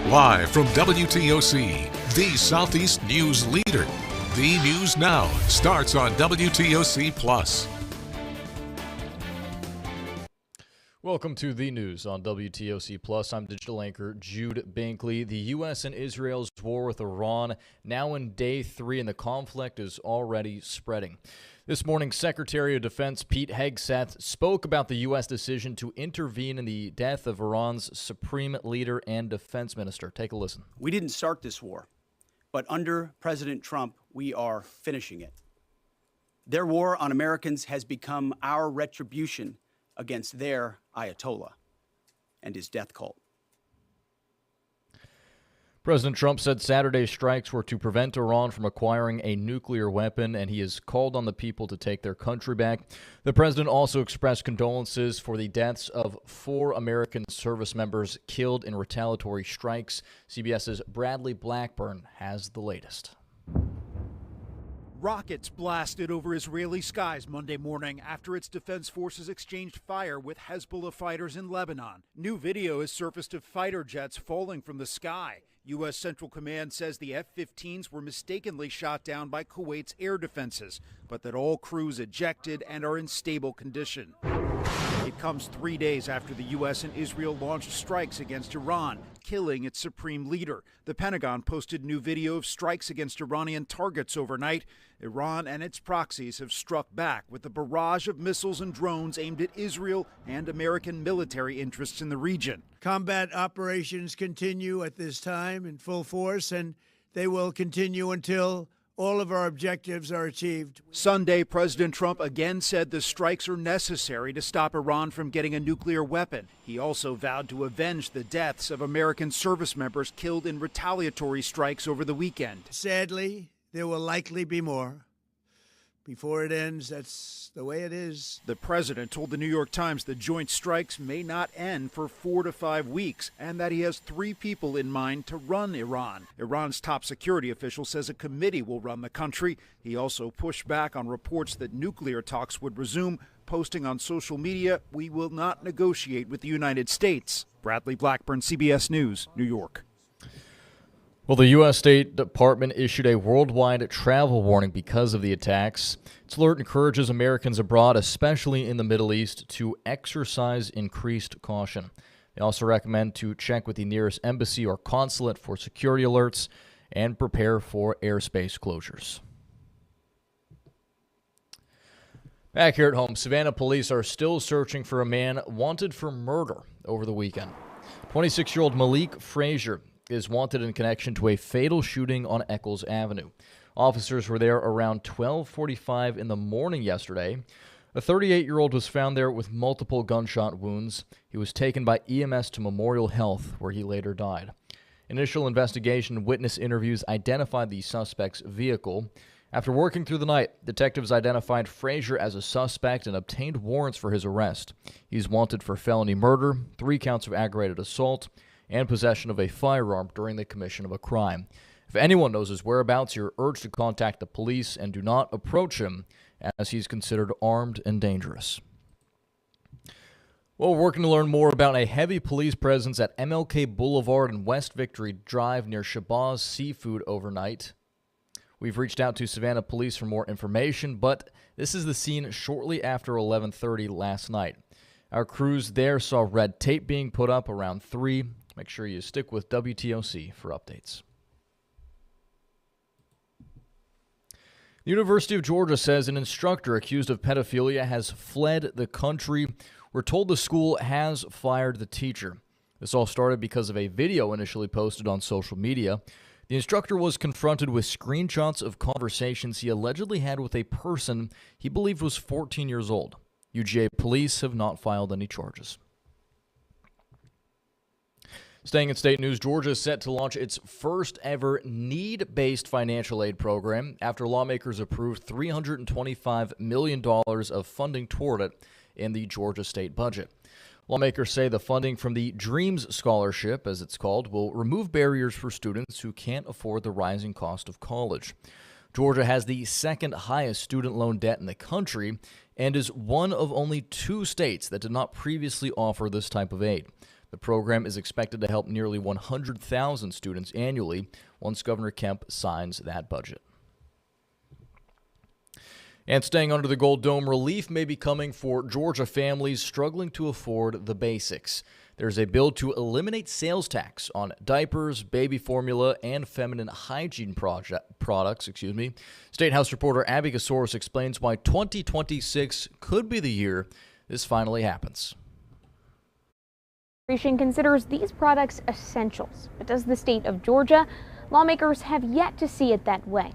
Live from WTOC, the Southeast News leader. The News Now starts on WTOC Plus. Welcome to the news on WTOC Plus. I'm digital anchor Jude Binkley. The U.S. and Israel's war with Iran now in day 3, and the conflict is already spreading. This morning, Secretary of Defense Pete Hegseth spoke about the U.S. decision to intervene in the death of Iran's supreme leader and defense minister. Take a listen. We didn't start this war, but under President Trump, we are finishing it. Their war on Americans has become our retribution against their Ayatollah and his death cult. President Trump said Saturday's strikes were to prevent Iran from acquiring a nuclear weapon, and he has called on the people to take their country back. The president also expressed condolences for the deaths of 4 American service members killed in retaliatory strikes. CBS's Bradley Blackburn has the latest. Rockets blasted over Israeli skies Monday morning after its defense forces exchanged fire with Hezbollah fighters in Lebanon. New video has surfaced of fighter jets falling from the sky. U.S. Central Command says the F-15s were mistakenly shot down by Kuwait's air defenses, but that all crews ejected and are in stable condition. It comes 3 days after the U.S. and Israel launched strikes against Iran, killing its supreme leader. The Pentagon posted new video of strikes against Iranian targets overnight. Iran and its proxies have struck back with a barrage of missiles and drones aimed at Israel and American military interests in the region. Combat operations continue at this time in full force, and they will continue until all of our objectives are achieved. Sunday, President Trump again said the strikes are necessary to stop Iran from getting a nuclear weapon. He also vowed to avenge the deaths of American service members killed in retaliatory strikes over the weekend. Sadly, there will likely be more. Before it ends, that's the way it is. The president told the New York Times the joint strikes may not end for 4 to 5 weeks and that he has 3 people in mind to run Iran. Iran's top security official says a committee will run the country. He also pushed back on reports that nuclear talks would resume, posting on social media, "We will not negotiate with the United States." Bradley Blackburn, CBS News, New York. Well, the U.S. State Department issued a worldwide travel warning because of the attacks. Its alert encourages Americans abroad, especially in the Middle East, to exercise increased caution. They also recommend to check with the nearest embassy or consulate for security alerts and prepare for airspace closures. Back here at home, Savannah police are still searching for a man wanted for murder over the weekend. 26-year-old Malik Frazier is wanted in connection to a fatal shooting on Eccles Avenue. Officers were there around 12:45 in the morning yesterday. A 38-year-old was found there with multiple gunshot wounds. He was taken by EMS to Memorial Health, where he later died. Initial investigation witness interviews identified the suspect's vehicle. After working through the night, detectives identified Frazier as a suspect and obtained warrants for his arrest. He's wanted for felony murder, 3 counts of aggravated assault, and possession of a firearm during the commission of a crime. If anyone knows his whereabouts, you're urged to contact the police and do not approach him, as he's considered armed and dangerous. Well, we're working to learn more about a heavy police presence at MLK Boulevard and West Victory Drive near Shabazz Seafood overnight. We've reached out to Savannah Police for more information, but this is the scene shortly after 11:30 last night. Our crews there saw red tape being put up around 3. Make sure you stick with WTOC for updates. The University of Georgia says an instructor accused of pedophilia has fled the country. We're told the school has fired the teacher. This all started because of a video initially posted on social media. The instructor was confronted with screenshots of conversations he allegedly had with a person he believed was 14 years old. UGA police have not filed any charges. Staying in state news, Georgia is set to launch its first ever need-based financial aid program after lawmakers approved $325 million of funding toward it in the Georgia state budget. Lawmakers say the funding from the DREAMS Scholarship, as it's called, will remove barriers for students who can't afford the rising cost of college. Georgia has the second highest student loan debt in the country and is one of only 2 states that did not previously offer this type of aid. The program is expected to help nearly 100,000 students annually once Governor Kemp signs that budget. And staying under the Gold Dome, relief may be coming for Georgia families struggling to afford the basics. There's a bill to eliminate sales tax on diapers, baby formula, and feminine hygiene products. State House reporter Abby Kasoris explains why 2026 could be the year this finally happens. Considers these products essentials, but does the state of Georgia? Lawmakers have yet to see it that way.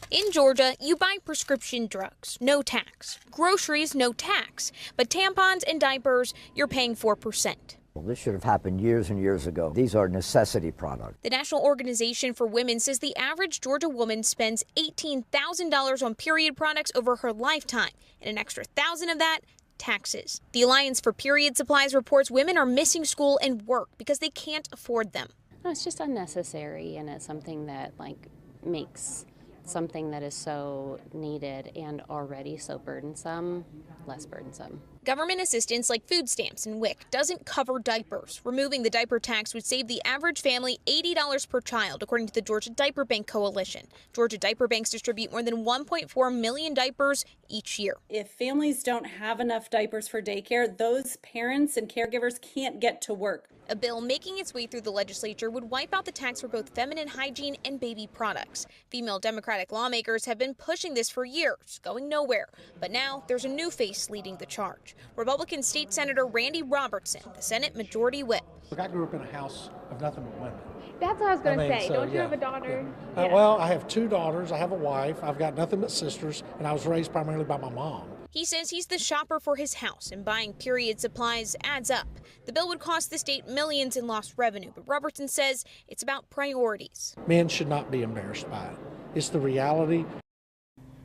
In Georgia, you buy prescription drugs, no tax. Groceries, no tax. But tampons and diapers, you're paying 4%. Well, this should have happened years and years ago. These are necessity products. The National Organization for Women says the average Georgia woman spends $18,000 on period products over her lifetime, and an extra $1,000 of that, taxes. The Alliance for Period Supplies reports women are missing school and work because they can't afford them. No, it's just unnecessary, and it's something that makes something that is so needed and already so burdensome less burdensome. Government assistance like food stamps and WIC doesn't cover diapers. Removing the diaper tax would save the average family $80 per child, according to the Georgia Diaper Bank Coalition. Georgia Diaper Banks distribute more than 1.4 million diapers each year. If families don't have enough diapers for daycare, those parents and caregivers can't get to work. A bill making its way through the legislature would wipe out the tax for both feminine hygiene and baby products. Female Democratic lawmakers have been pushing this for years, going nowhere. But now there's a new face leading the charge. Republican State Senator Randy Robertson, the Senate Majority Whip. Look, I grew up in a house of nothing but women. That's what I was going to say. So, Don't you have a daughter? Yeah. Well, I have 2 daughters. I have a wife. I've got nothing but sisters, and I was raised primarily by my mom. He says he's the shopper for his house, and buying period supplies adds up. The bill would cost the state millions in lost revenue, but Robertson says it's about priorities. Men should not be embarrassed by it. It's the reality.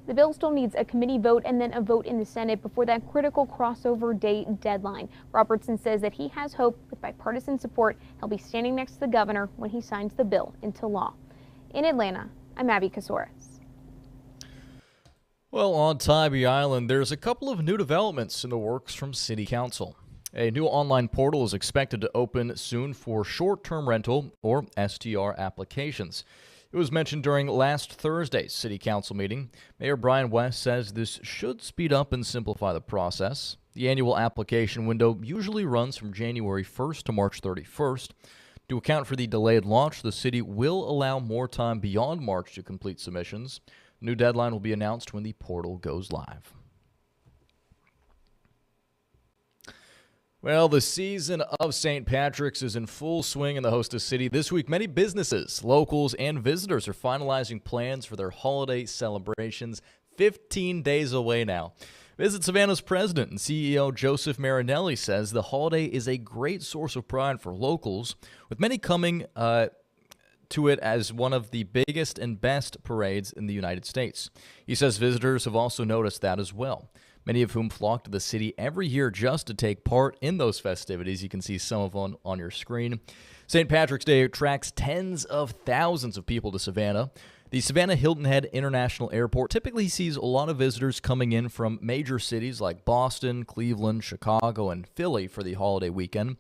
The bill still needs a committee vote and then a vote in the Senate before that critical crossover date deadline. Robertson says that he has hope with bipartisan support he'll be standing next to the governor when he signs the bill into law. In Atlanta, I'm Abby Kasoris. Well, on Tybee Island, there's a couple of new developments in the works from City Council. A new online portal is expected to open soon for short-term rental, or STR, applications. It was mentioned during last Thursday's City Council meeting. Mayor Brian West says this should speed up and simplify the process. The annual application window usually runs from January 1st to March 31st. To account for the delayed launch, the city will allow more time beyond March to complete submissions. The new deadline will be announced when the portal goes live. Well, the season of St. Patrick's is in full swing in the hostess city. This week, many businesses, locals, and visitors are finalizing plans for their holiday celebrations 15 days away now. Visit Savannah's president and CEO Joseph Marinelli says the holiday is a great source of pride for locals, with many coming to it as one of the biggest and best parades in the United States. He says visitors have also noticed that as well, many of whom flock to the city every year just to take part in those festivities. You can see some of them on your screen. St. Patrick's Day attracts tens of thousands of people to Savannah. The Savannah Hilton Head International Airport typically sees a lot of visitors coming in from major cities like Boston, Cleveland, Chicago, and Philly for the holiday weekend.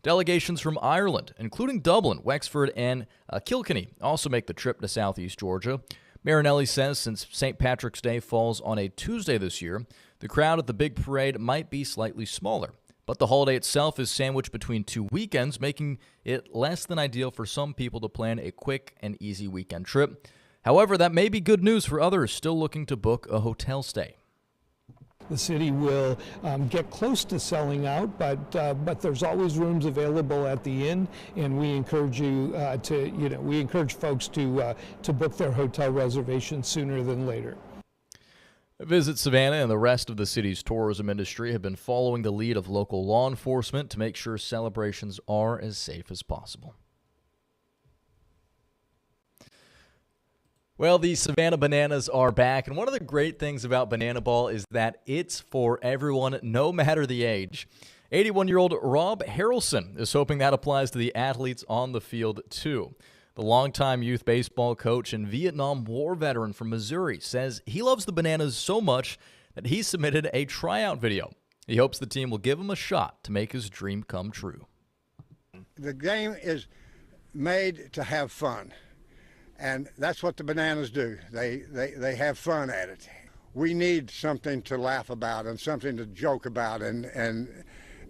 Delegations from Ireland, including Dublin, Wexford, and Kilkenny, also make the trip to Southeast Georgia. Marinelli says since St. Patrick's Day falls on a Tuesday this year, the crowd at the big parade might be slightly smaller. But the holiday itself is sandwiched between 2 weekends, making it less than ideal for some people to plan a quick and easy weekend trip. However, that may be good news for others still looking to book a hotel stay. The city will get close to selling out, but there's always rooms available at the inn, and we encourage we encourage folks to book their hotel reservations sooner than later. Visit Savannah and the rest of the city's tourism industry have been following the lead of local law enforcement to make sure celebrations are as safe as possible. Well, the Savannah Bananas are back, and one of the great things about Banana Ball is that it's for everyone, no matter the age. 81-year-old Rob Harrelson is hoping that applies to the athletes on the field, too. The longtime youth baseball coach and Vietnam War veteran from Missouri says he loves the Bananas so much that he submitted a tryout video. He hopes the team will give him a shot to make his dream come true. The game is made to have fun, and that's what the Bananas do. They have fun at it. We need something to laugh about and something to joke about, and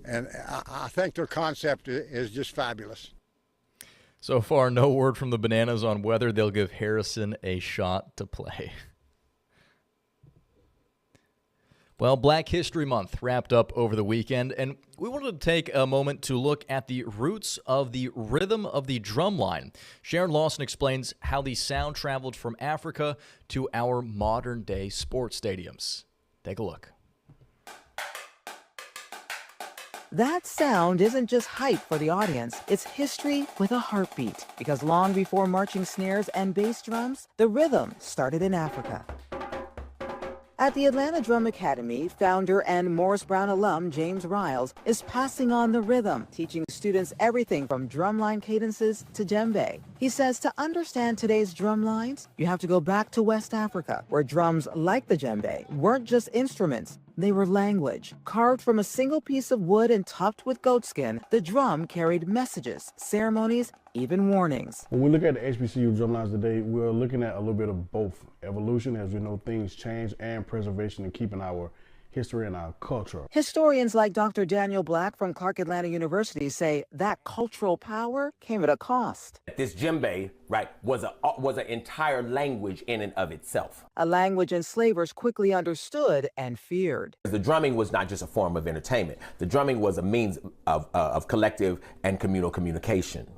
I think their concept is just fabulous. So far, no word from the Bananas on whether they'll give Harrison a shot to play. Well, Black History Month wrapped up over the weekend, and we wanted to take a moment to look at the roots of the rhythm of the drumline. Sharon Lawson explains how the sound traveled from Africa to our modern-day sports stadiums. Take a look. That sound isn't just hype for the audience, it's history with a heartbeat. Because long before marching snares and bass drums, the rhythm started in Africa. At the Atlanta Drum Academy, founder and Morris Brown alum James Riles is passing on the rhythm, teaching students everything from drumline cadences to djembe. He says to understand today's drum lines, you have to go back to West Africa, where drums like the djembe weren't just instruments, they were language. Carved from a single piece of wood and topped with goatskin, the drum carried messages, ceremonies, even warnings. When we look at the HBCU drumlines today, we're looking at a little bit of both evolution, as we know things change, and preservation and keeping our history and our culture. Historians like Dr. Daniel Black from Clark Atlanta University say that cultural power came at a cost. This djembe, right, was an entire language in and of itself. A language enslavers quickly understood and feared. The drumming was not just a form of entertainment. The drumming was a means of collective and communal communication.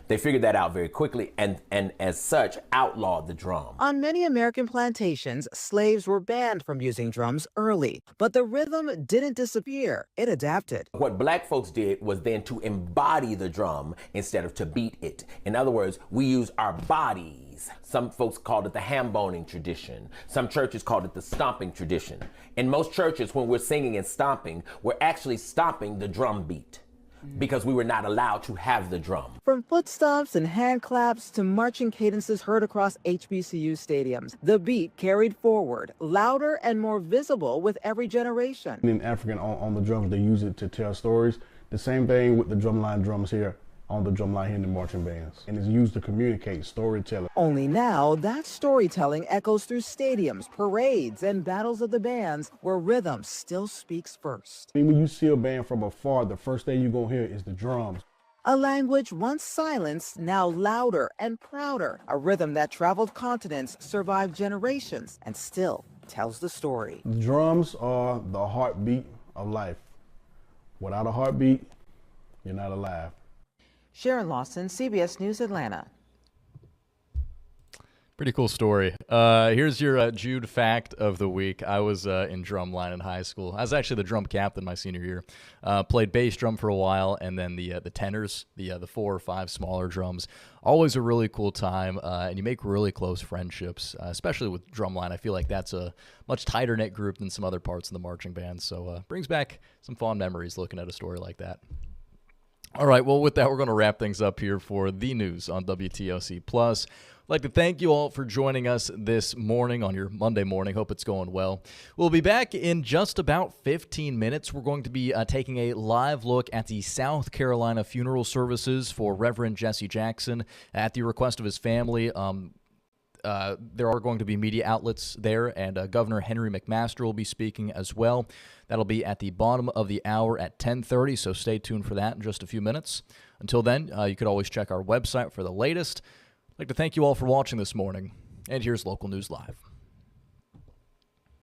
They figured that out very quickly and as such outlawed the drum. On many American plantations, slaves were banned from using drums early, but the rhythm didn't disappear. It adapted. What black folks did was then to embody the drum instead of to beat it. In other words, we use our bodies. Some folks called it the ham-boning tradition. Some churches called it the stomping tradition. In most churches, when we're singing and stomping, we're actually stomping the drum beat, because we were not allowed to have the drum. From foot stomps and hand claps to marching cadences heard across HBCU stadiums, the beat carried forward, louder and more visible with every generation. In African on the drums, they use it to tell stories. The same thing with the drumline drums here on the drumline here in the marching bands. And it's used to communicate storytelling. Only now, that storytelling echoes through stadiums, parades, and battles of the bands where rhythm still speaks first. When you see a band from afar, the first thing you're going to hear is the drums. A language once silenced, now louder and prouder. A rhythm that traveled continents, survived generations, and still tells the story. The drums are the heartbeat of life. Without a heartbeat, you're not alive. Sharon Lawson, CBS News, Atlanta. Pretty cool story. Here's your Jude fact of the week. I was in drumline in high school. I was actually the drum captain my senior year. Played bass drum for a while, and then the tenors, the 4 or 5 smaller drums. Always a really cool time, and you make really close friendships, especially with drumline. I feel like that's a much tighter knit group than some other parts of the marching band. So brings back some fond memories looking at a story like that. All right, well, with that, we're going to wrap things up here for the news on WTOC Plus. I'd like to thank you all for joining us this morning on your Monday morning. Hope it's going well. We'll be back in just about 15 minutes. We're going to be taking a live look at the South Carolina funeral services for Reverend Jesse Jackson at the request of his family. There are going to be media outlets there, and Governor Henry McMaster will be speaking as well. That'll be at the bottom of the hour at 10:30, so stay tuned for that in just a few minutes. Until then, you could always check our website for the latest. I'd like to thank you all for watching this morning, and here's Local News Live.